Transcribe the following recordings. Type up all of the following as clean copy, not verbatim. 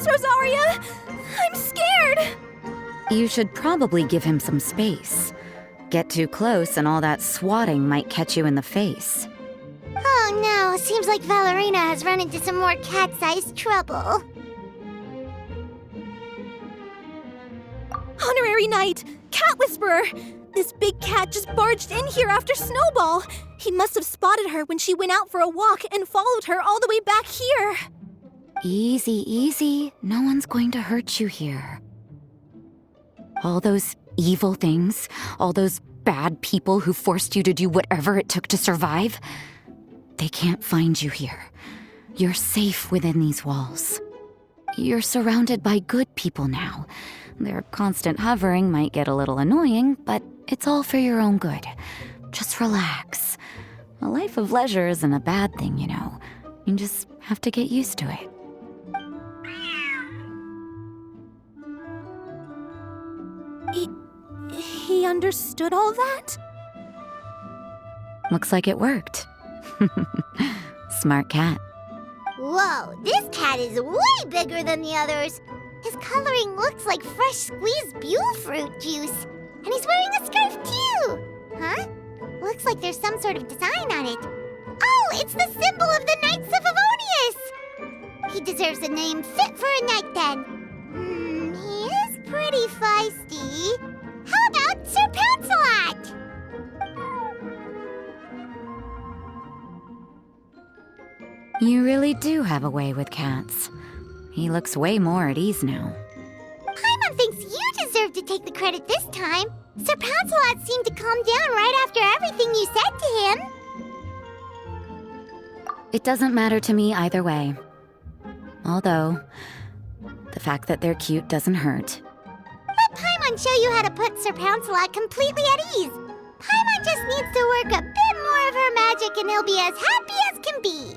Miss Rosaria! I'm scared! You should probably give him some space. Get too close and all that swatting might catch you in the face. Oh no, seems like Valerina has run into some more cat-sized trouble. Honorary Knight! Cat Whisperer! This big cat just barged in here after Snowball. He must have spotted her when she went out for a walk and followed her all the way back here. Easy, easy. No one's going to hurt you here. All those evil things, all those bad people who forced you to do whatever it took to survive, they can't find you here. You're safe within these walls. You're surrounded by good people now. Their constant hovering might get a little annoying, but it's all for your own good. Just relax. A life of leisure isn't a bad thing, you know. You just have to get used to it. He understood all that? Looks like it worked. Smart cat. Whoa, this cat is way bigger than the others. His coloring looks like fresh squeezed Buell fruit juice. And he's wearing a scarf too! Huh? Looks like there's some sort of design on it. Oh, it's the symbol of the Knights of Favonius! He deserves a name fit for a knight then. He is pretty feisty. How about Sir Pouncelot? You really do have a way with cats. He looks way more at ease now. Paimon thinks you deserve to take the credit this time. Sir Pouncelot seemed to calm down right after everything you said to him. It doesn't matter to me either way. Although, the fact that they're cute doesn't hurt. Let Paimon show you how to put Sir Pouncelot completely at ease. Paimon just needs to work a bit more of her magic and he'll be as happy as can be.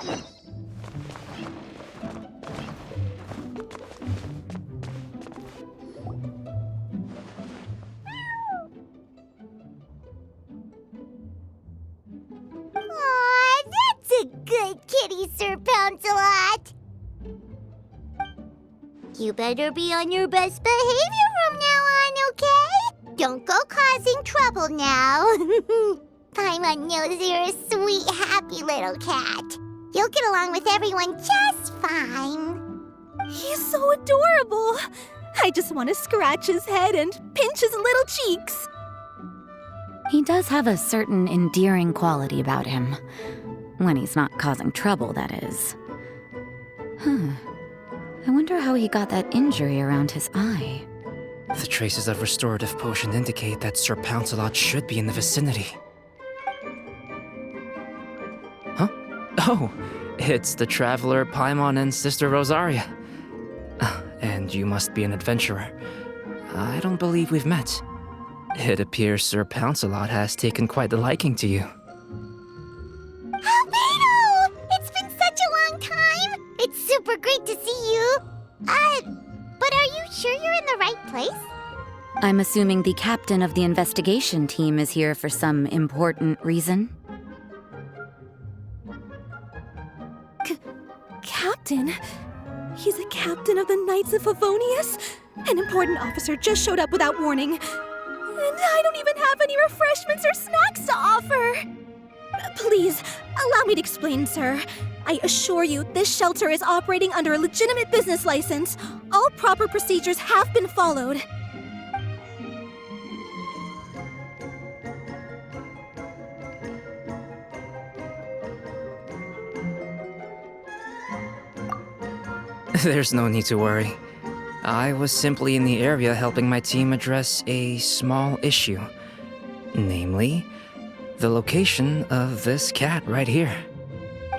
Aw, that's a good kitty, Sir Pouncelot. You better be on your best behavior from now on, okay? Don't go causing trouble now. Paimon knows you're a sweet, happy little cat. You'll get along with everyone just fine. He's so adorable. I just want to scratch his head and pinch his little cheeks. He does have a certain endearing quality about him. When he's not causing trouble, that is. I wonder how he got that injury around his eye. The traces of restorative potion indicate that Sir Pouncelot should be in the vicinity. Huh? Oh, it's the traveler Paimon and Sister Rosaria. And you must be an adventurer. I don't believe we've met. It appears Sir Pouncelot has taken quite the liking to you. Albedo! It's been such a long time! It's super great to see you. But are you sure you're in the right place? I'm assuming the captain of the investigation team is here for some important reason. Captain? He's a captain of the Knights of Favonius? An important officer just showed up without warning. And I don't even have any refreshments or snacks to offer. Please, allow me to explain, sir. I assure you, this shelter is operating under a legitimate business license. All proper procedures have been followed. There's no need to worry. I was simply in the area helping my team address a small issue. Namely, the location of this cat right here.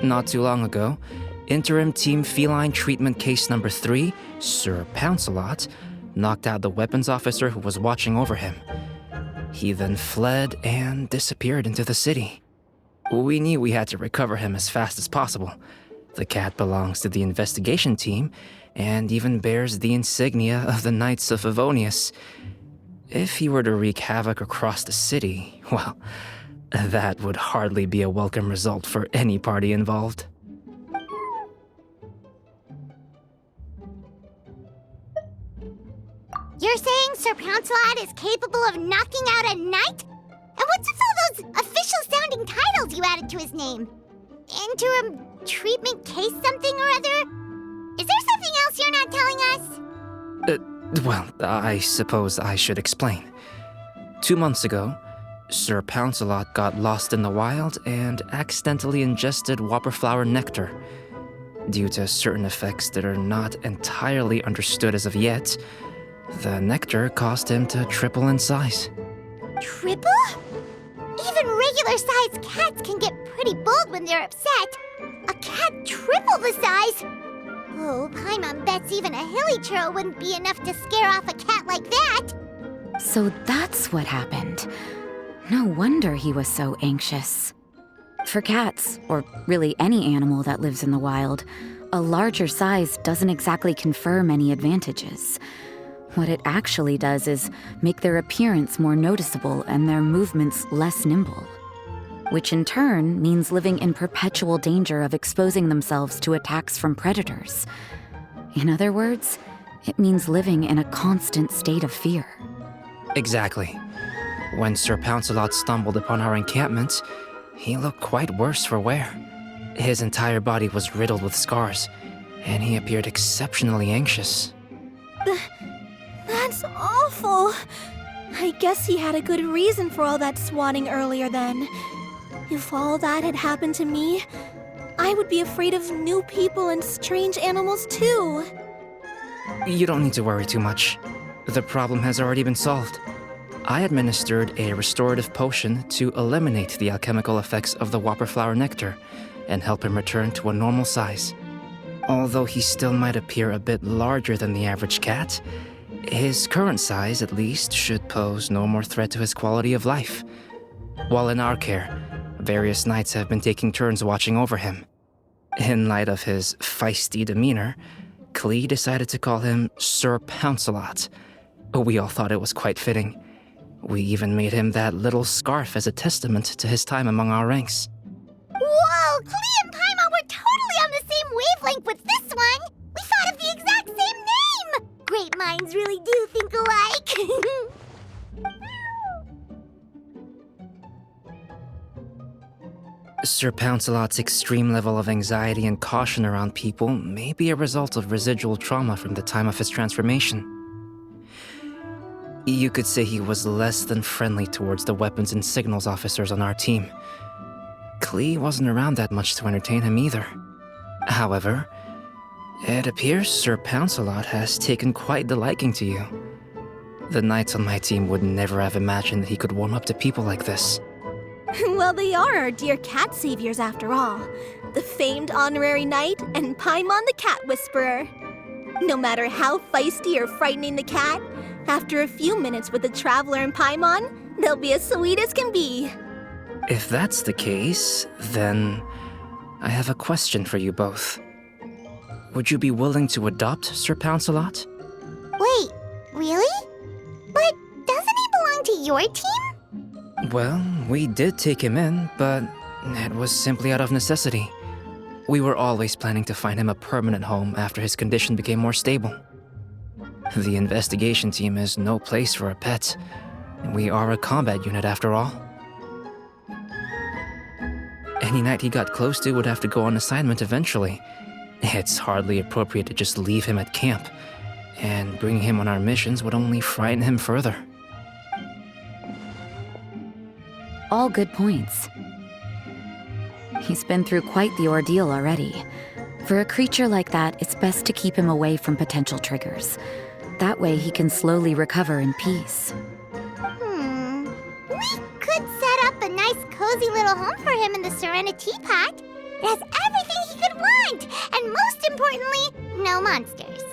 Not too long ago, Interim Team Feline Treatment Case Number 3, Sir Pouncelot, knocked out the weapons officer who was watching over him. He then fled and disappeared into the city. We knew we had to recover him as fast as possible. The cat belongs to the investigation team and even bears the insignia of the Knights of Favonius. If he were to wreak havoc across the city, well, that would hardly be a welcome result for any party involved. You're saying Sir Pouncelot is capable of knocking out a knight? And what's with all those official-sounding titles you added to his name? Interim treatment case something or other? Is there something else you're not telling us? Well, I suppose I should explain. 2 months ago, Sir Pouncelot got lost in the wild and accidentally ingested whopperflower nectar. Due to certain effects that are not entirely understood as of yet, the nectar caused him to triple in size. Triple? Even regular-sized cats can get pretty bold when they're upset. A cat triple the size? Oh, Paimon bets even a hilly churl wouldn't be enough to scare off a cat like that. So that's what happened. No wonder he was so anxious. For cats, or really any animal that lives in the wild, a larger size doesn't exactly confer many advantages. What it actually does is make their appearance more noticeable and their movements less nimble, which in turn means living in perpetual danger of exposing themselves to attacks from predators. In other words, it means living in a constant state of fear. Exactly. When Sir Pouncelot stumbled upon our encampment, he looked quite worse for wear. His entire body was riddled with scars, and he appeared exceptionally anxious. That's awful. I guess he had a good reason for all that swatting earlier then. If all that had happened to me, I would be afraid of new people and strange animals too. You don't need to worry too much. The problem has already been solved. I administered a restorative potion to eliminate the alchemical effects of the whopperflower nectar and help him return to a normal size. Although he still might appear a bit larger than the average cat, his current size, at least, should pose no more threat to his quality of life. While in our care, various knights have been taking turns watching over him. In light of his feisty demeanor, Klee decided to call him Sir Pouncelot. We all thought it was quite fitting. We even made him that little scarf as a testament to his time among our ranks. Whoa, Klee and Paimon were totally on the same wavelength with this one! We thought of the exact same name! Great minds really do think alike! Sir Pouncelot's extreme level of anxiety and caution around people may be a result of residual trauma from the time of his transformation. You could say he was less than friendly towards the weapons and signals officers on our team. Klee wasn't around that much to entertain him either. However, it appears Sir Pouncelot has taken quite the liking to you. The knights on my team would never have imagined that he could warm up to people like this. Well, they are our dear cat saviors after all. The famed honorary knight and Paimon the cat whisperer. No matter how feisty or frightening the cat, after a few minutes with the traveler and Paimon, they'll be as sweet as can be. If that's the case, then I have a question for you both. Would you be willing to adopt Sir Pouncelot? Wait, really? But doesn't he belong to your team? Well, we did take him in, but it was simply out of necessity. We were always planning to find him a permanent home after his condition became more stable. The investigation team is no place for a pet. We are a combat unit after all. Any knight he got close to would have to go on assignment eventually. It's hardly appropriate to just leave him at camp, and bringing him on our missions would only frighten him further. All good points. He's been through quite the ordeal already. For a creature like that, it's best to keep him away from potential triggers. That way he can slowly recover in peace. We could set up a nice cozy little home for him in the Serenity Pot. It has everything he could want, and most importantly, no monsters.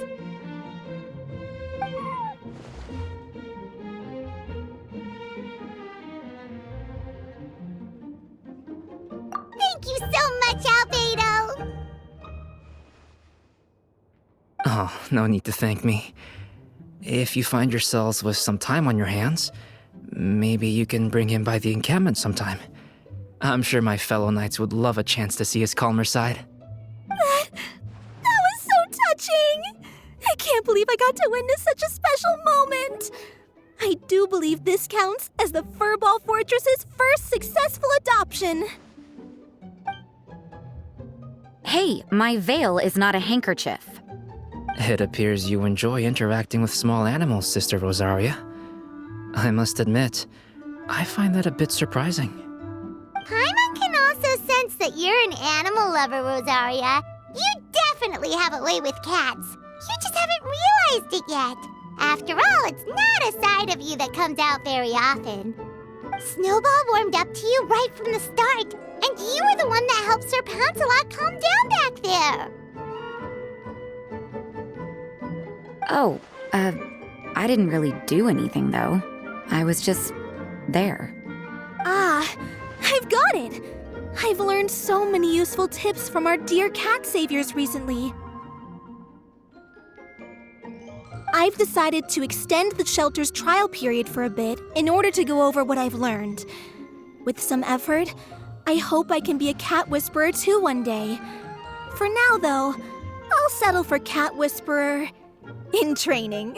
Thank you so much, Albedo! Oh, no need to thank me. If you find yourselves with some time on your hands, maybe you can bring him by the encampment sometime. I'm sure my fellow knights would love a chance to see his calmer side. That was so touching! I can't believe I got to witness such a special moment! I do believe this counts as the Furball Fortress's first successful adoption. Hey, my veil is not a handkerchief. It appears you enjoy interacting with small animals, Sister Rosaria. I must admit, I find that a bit surprising. Paimon can also sense that you're an animal lover, Rosaria. You definitely have a way with cats. You just haven't realized it yet. After all, it's not a side of you that comes out very often. Snowball warmed up to you right from the start, and you were the one that helped Sir Pouncelot calm down back there. Oh, I didn't really do anything, though. I was just there. Ah, I've got it! I've learned so many useful tips from our dear cat saviors recently. I've decided to extend the shelter's trial period for a bit in order to go over what I've learned. With some effort, I hope I can be a cat whisperer too one day. For now, though, I'll settle for cat whisperer in training.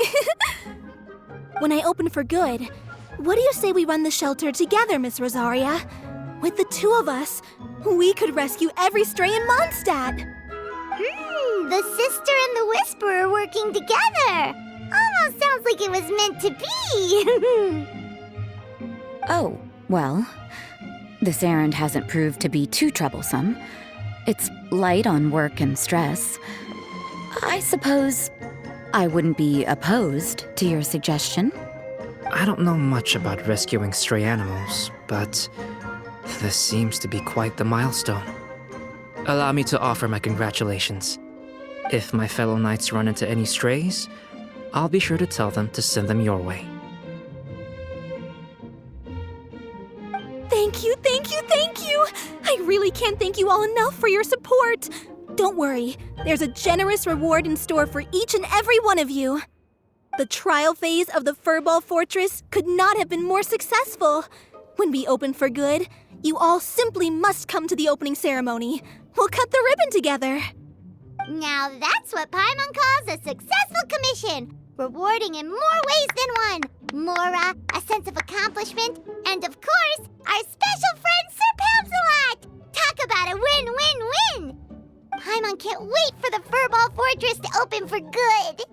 When I open for good, what do you say we run the shelter together, Miss Rosaria? With the two of us, we could rescue every stray in Mondstadt. The sister and the whisperer working together. Almost sounds like it was meant to be. Oh, well, this errand hasn't proved to be too troublesome. It's light on work and stress. I suppose I wouldn't be opposed to your suggestion. I don't know much about rescuing stray animals, but this seems to be quite the milestone. Allow me to offer my congratulations. If my fellow knights run into any strays, I'll be sure to tell them to send them your way. Thank you, thank you, thank you! I really can't thank you all enough for your support. Don't worry, there's a generous reward in store for each and every one of you. The trial phase of the Furball Fortress could not have been more successful. When we open for good, you all simply must come to the opening ceremony. We'll cut the ribbon together. Now that's what Paimon calls a successful commission, rewarding in more ways than one. Mora, a sense of accomplishment, and of course, our special friend Sir Pouncelot! Talk about a win-win-win! Paimon can't wait for the Furball Fortress to open for good!